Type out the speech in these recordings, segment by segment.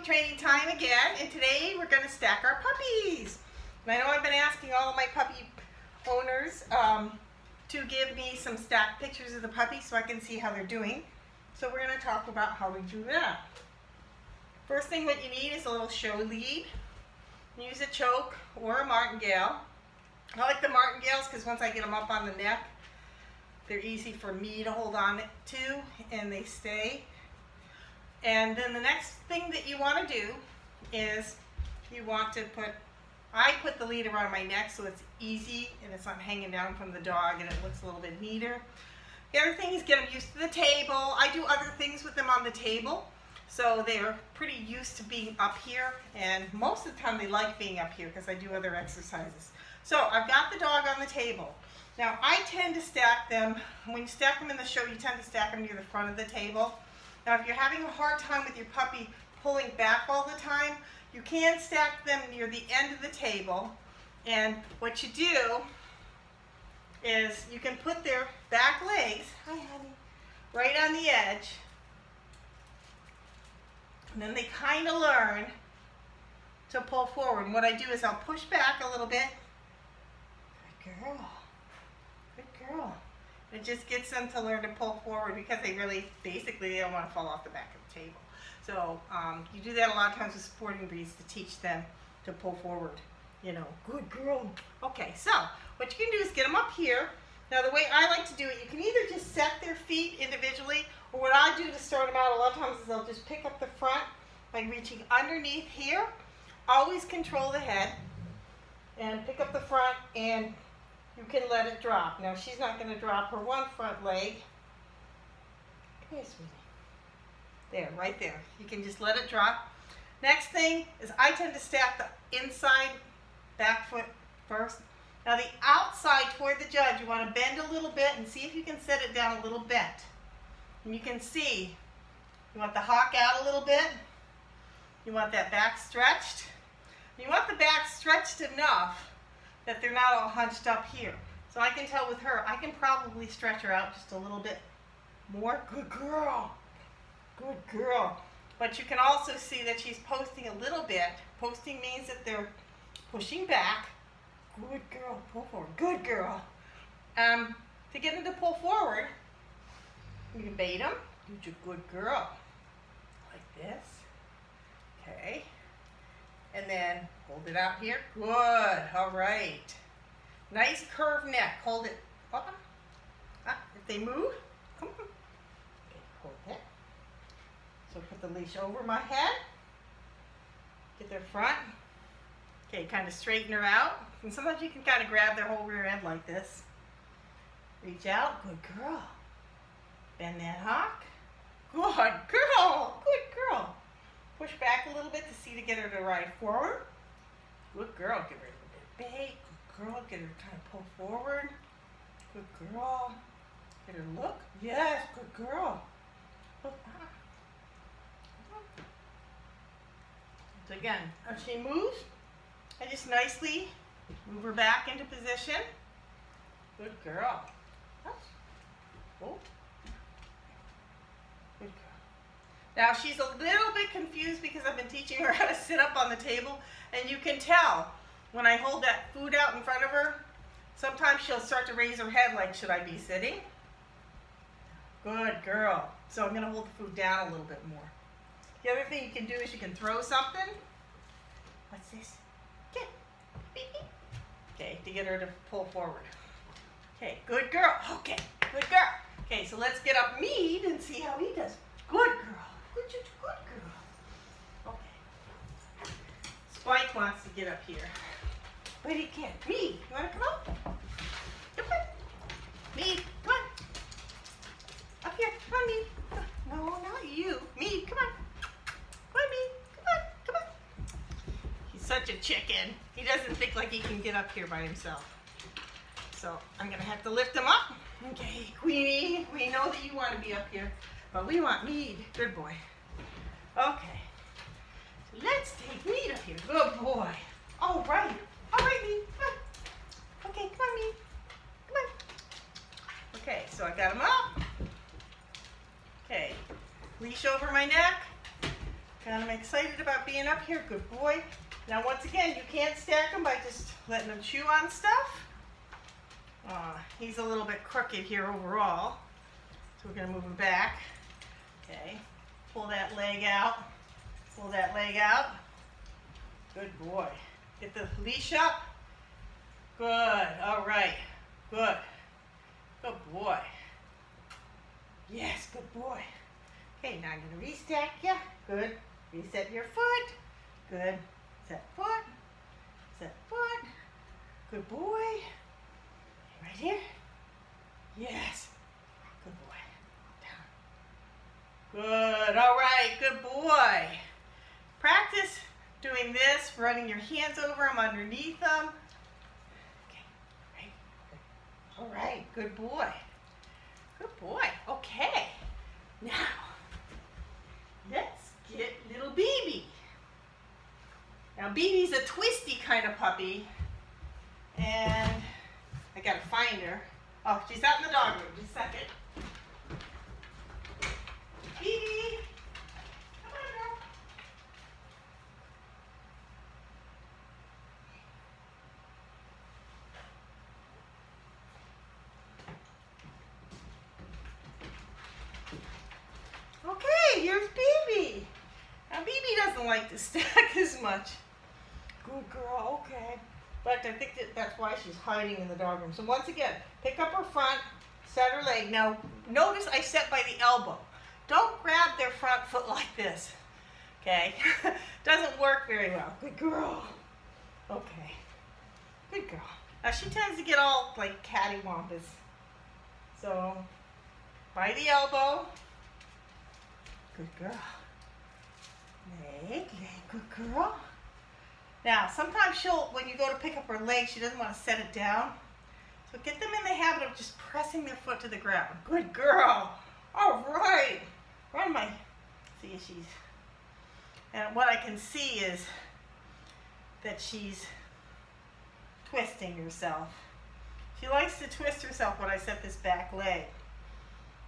puppy training time again, and today we're going to stack our puppies. And I know I've been asking all of my puppy owners to give me some stacked pictures of the puppies so I can see how they're doing. So we're going to talk about how we do that. First thing what you need is a little show lead. Use a choke or a martingale. I like the martingales because once I get them up on the neck, they're easy for me to hold on to and they stay. And then the next thing that you want to do is you want to I put the lead around my neck so it's easy and it's not hanging down from the dog and it looks a little bit neater. The other thing is get them used to the table. I do other things with them on the table, so they're pretty used to being up here, and most of the time they like being up here because I do other exercises. So I've got the dog on the table. Now I tend to stack them, when you stack them in the show, you tend to stack them near the front of the table. Now if you're having a hard time with your puppy pulling back all the time, you can stack them near the end of the table, and what you do is you can put their back legs, hi honey, right on the edge, and then they kind of learn to pull forward. And what I do is I'll push back a little bit. Good girl, good girl. It just gets them to learn to pull forward because they really, basically, they don't want to fall off the back of the table. So you do that a lot of times with sporting breeds to teach them to pull forward. You know, good girl. Okay, so what you can do is get them up here. Now the way I like to do it, you can either just set their feet individually, or what I do to start them out a lot of times is I'll just pick up the front by reaching underneath here. Always control the head and pick up the front, and you can let it drop. Now she's not going to drop her one front leg. Come here, sweetie. There, right there. You can just let it drop. Next thing is I tend to stack the inside back foot first. Now the outside toward the judge, you want to bend a little bit and see if you can set it down a little bent. And you can see, you want the hock out a little bit. You want that back stretched. You want the back stretched enough that they're not all hunched up here. So I can tell with her, I can probably stretch her out just a little bit more. Good girl. Good girl. But you can also see that she's posting a little bit. Posting means that they're pushing back. Good girl. Pull forward. Good girl. To get them to pull forward, you can bait them. You're a good girl. Like this. Okay. And then hold it out here. Good. All right. Nice curved neck. Hold it up. If they move, come on. Okay, hold that. So put the leash over my head. Get their front. Okay, kind of straighten her out. And sometimes you can kind of grab their whole rear end like this. Reach out. Good girl. Bend that hock. Good girl. Good girl. Push back a little bit to see to get her to ride forward. Good girl. Give her a little bit of bait. Good girl. Get her to kind of pull forward. Good girl. Get her to look. Yes. Good girl. Look. So again, as she moves, I just nicely move her back into position. Good girl. Oh. Good girl. Now she's a little bit confused because I've been teaching her how to sit up on the table, and you can tell when I hold that food out in front of her, sometimes she'll start to raise her head like, should I be sitting? Good girl. So I'm going to hold the food down a little bit more. The other thing you can do is you can throw something. What's this? Get. Okay, to get her to pull forward. Okay, good girl. Okay, good girl. Okay, so let's get up Mead and see how he does. Good girl. Good girl. Okay. Spike wants to get up here, but he can't. Mead, you want to come up? Come on. Mead, come on. Up here. Come on, Mead. No, not you. Mead, come on. Come on, Mead. Come on. He's such a chicken. He doesn't think like he can get up here by himself. So I'm going to have to lift him up. Okay, Queenie, we know that you want to be up here, but we want Mead. Good boy. Okay. So let's take Mead up here. Good boy. All right. All right, Mead. Come on. Okay, come on, Mead. Come on. Okay, so I got him up. Okay. Leash over my neck. I'm excited about being up here. Good boy. Now, once again, you can't stack him by just letting him chew on stuff. He's a little bit crooked here overall. So we're going to move him back. Okay. Pull that leg out. Pull that leg out. Good boy. Get the leash up. Good. All right. Good. Good boy. Yes, good boy. Okay, now I'm going to restack you. Good. Reset your foot. Good. Set foot. Set foot. Good boy. Right here. Yes. Good boy. Down. Good. All right. Good boy. Practice doing this, running your hands over them, underneath them. Okay. Right. All right. Good boy. Good boy. Okay. Now, let's get little BB. Now, BB's a twisty kind of puppy, and I gotta find her. Oh, she's out in the dog room. Just a second. BB, come on, girl. Okay, here's BB. Now, BB doesn't like to stack as much. Good girl, okay. But I think that's why she's hiding in the dog room. So once again, pick up her front, set her leg. Now, notice I set by the elbow. Don't grab their front foot like this, okay? Doesn't work very well. Good girl. Okay. Good girl. Now, she tends to get all, like, cattywampus. So, by the elbow. Good girl. Leg, good girl. Now, sometimes when you go to pick up her leg, she doesn't want to set it down. So get them in the habit of just pressing their foot to the ground. Good girl. All right. See, and what I can see is that she's twisting herself. She likes to twist herself when I set this back leg.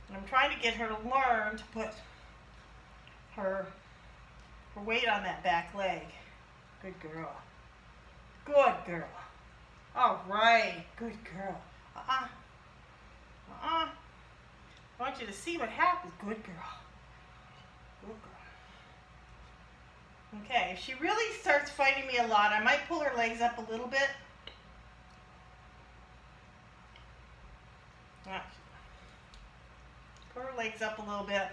And I'm trying to get her to learn to put her weight on that back leg. Good girl. Good girl. All right. Good girl. I want you to see what happens. Good girl. Good girl. Okay, if she really starts fighting me a lot, I might pull her legs up a little bit. Pull her legs up a little bit.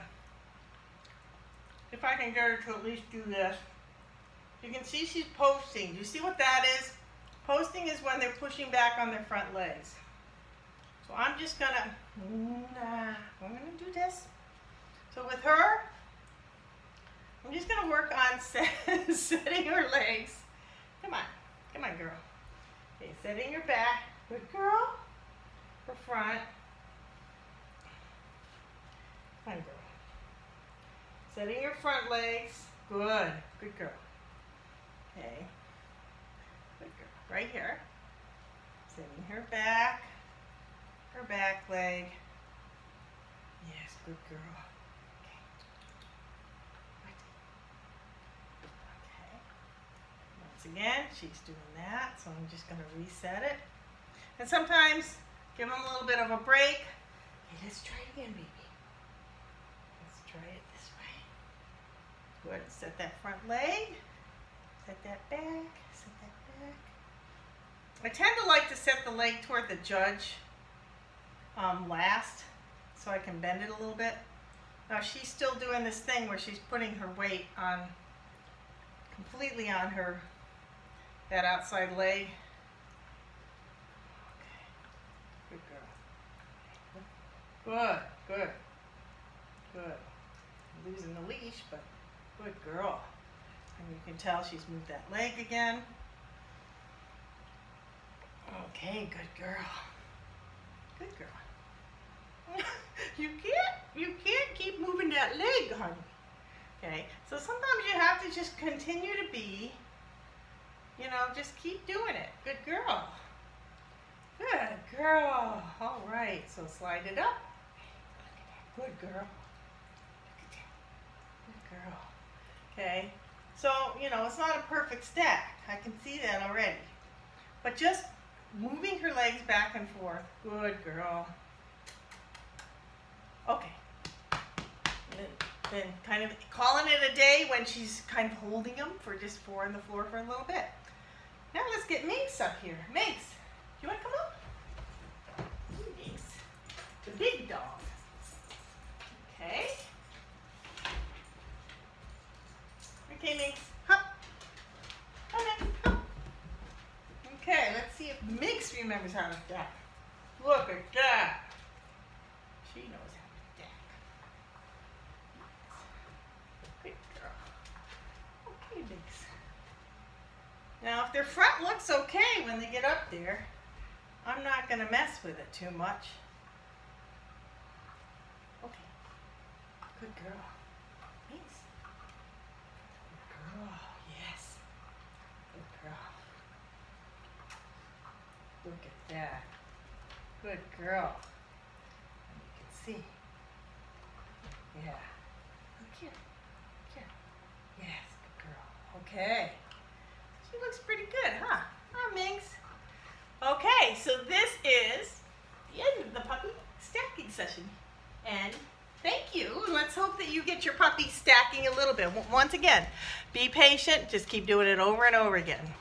If I can get her to at least do this. You can see she's posting. Do you see what that is? Posting is when they're pushing back on their front legs. So I'm just gonna do this. So with her, I'm just gonna work on setting her legs. Come on, girl. Okay, setting her back. Good girl. Her front. Come on, girl. Setting your front legs. Good. Good girl. Okay. Good girl. Right here. Setting her back leg. Yes, good girl. Okay. Okay. Once again, she's doing that, so I'm just going to reset it. And sometimes give them a little bit of a break. Okay, let's try it again, baby. Let's try it this way. Good. Set that front leg. Set that back. Set that back. I tend to like to set the leg toward the judge last, so I can bend it a little bit. Now she's still doing this thing where she's putting her weight on completely on that outside leg. Okay. Good girl. Good. I'm losing the leash, but good girl. And you can tell she's moved that leg again. Okay, good girl. Good girl. You can't keep moving that leg, honey. Okay, so sometimes you have to just continue to be, just keep doing it. Good girl. Good girl. All right, so slide it up. Good girl. Good girl. Okay. So, you know, it's not a perfect stack. I can see that already. But just moving her legs back and forth. Good girl. Okay. Then kind of calling it a day when she's kind of holding them for just 4 on the floor for a little bit. Now let's get Minx up here. Minx, you want to come up? Minx, the big dog. Okay. Okay, Minx, hop. Okay, hop. Okay, let's see if Minx remembers how to stack. Look at that. She knows how to stack. Good girl. Okay, Minx. Now, if their front looks okay when they get up there, I'm not going to mess with it too much. Okay. Good girl. Minx. Good girl. Yes. Good girl. Look at that. Good girl. And you can see. Yeah. Look here. Here. Yes, good girl. Okay. She looks pretty good, huh? Huh, Minx? Okay, so this is the end of the puppy stacking session. And thank you. And let's hope that you get your puppy stacking a little bit. Once again, be patient. Just keep doing it over and over again.